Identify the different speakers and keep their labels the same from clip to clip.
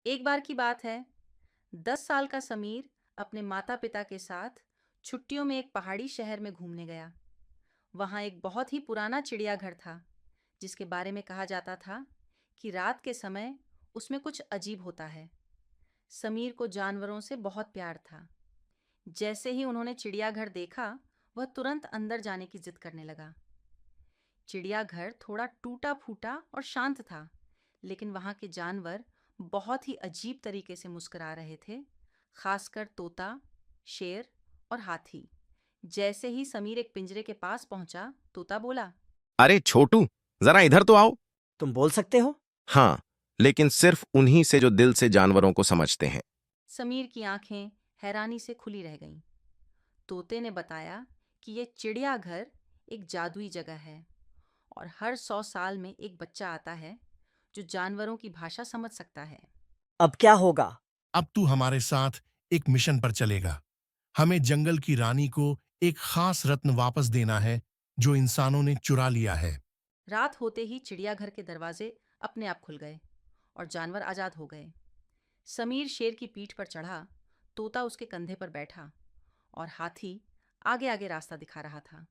Speaker 1: एक बार की बात है, 10 साल का समीर अपने माता पिता के साथ छुट्टियों में एक पहाड़ी शहर में घूमने गया। वहाँ एक बहुत ही पुराना चिड़ियाघर था, जिसके बारे में कहा जाता था कि रात के समय उसमें कुछ अजीब होता है। समीर को जानवरों से बहुत प्यार था। जैसे ही उन्होंने चिड़ियाघर देखा, वह तुरंत अंदर जाने की जिद करने लगा। चिड़ियाघर थोड़ा टूटा फूटा और शांत था, लेकिन वहाँ के जानवर बहुत ही अजीब तरीके से मुस्कुरा रहे थे, खासकर तोता, शेर और हाथी। जैसे ही समीर एक पिंजरे के पास पहुंचा, तोता बोला,
Speaker 2: अरे छोटू, जरा इधर तो आओ।
Speaker 3: तुम बोल सकते हो?
Speaker 2: हाँ, लेकिन सिर्फ उन्हीं से जो दिल से जानवरों को समझते हैं।
Speaker 1: समीर की आंखें हैरानी से खुली रह गईं। तोते ने बताया कि ये चिड़ियाघर एक जादुई जगह है और हर 100 साल में एक बच्चा आता है जो जानवरों की भाषा समझ सकता है।
Speaker 3: अब क्या होगा?
Speaker 4: अब तू हमारे साथ एक मिशन पर चलेगा। हमें जंगल की रानी को एक खास रत्न वापस देना है जो इंसानों ने चुरा लिया है।
Speaker 1: रात होते ही चिड़ियाघर के दरवाजे अपने आप खुल गए और जानवर आजाद हो गए। समीर शेर की पीठ पर चढ़ा, तोता उसके कंधे पर बैठा और हाथी आगे आगे रास्ता दिखा रहा था।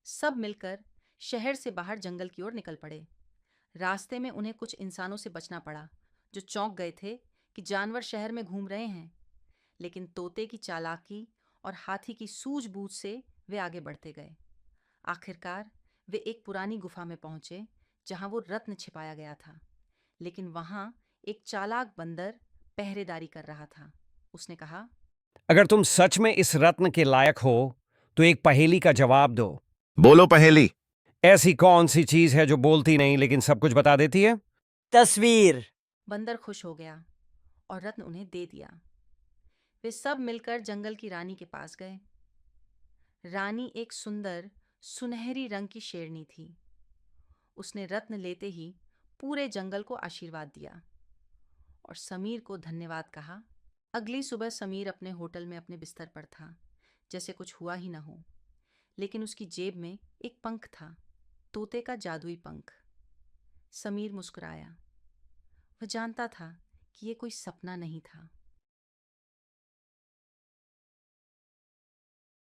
Speaker 1: सब मिलकर शहर से बाहर जंगल की ओर निकल पड़े। रास्ते में उन्हें कुछ इंसानों से बचना पड़ा, जो चौंक गए थे कि जानवर शहर में घूम रहे हैं। लेकिन तोते की चालाकी और हाथी की सूझबूझ से वे आगे बढ़ते गए। आखिरकार वे एक पुरानी गुफा में पहुंचे, जहां वो रत्न छिपाया गया था। लेकिन वहां एक चालाक बंदर पहरेदारी कर रहा था। उसने कहा,
Speaker 5: अगर तुम सच में इस रत्न के लायक हो तो एक पहेली का जवाब दो।
Speaker 2: बोलो पहेली।
Speaker 5: ऐसी कौन सी चीज है जो बोलती नहीं लेकिन सब कुछ बता देती है?
Speaker 3: तस्वीर।
Speaker 1: बंदर खुश हो गया और रत्न उन्हें दे दिया। वे सब मिलकर जंगल की रानी के पास गए। रानी एक सुंदर सुनहरी रंग की शेरनी थी। उसने रत्न लेते ही पूरे जंगल को आशीर्वाद दिया और समीर को धन्यवाद कहा। अगली सुबह समीर अपने होटल में अपने बिस्तर पर था, जैसे कुछ हुआ ही न हो। लेकिन उसकी जेब में एक पंख था, तोते का जादुई पंख। समीर मुस्कुराया। वह जानता था कि यह कोई सपना नहीं था,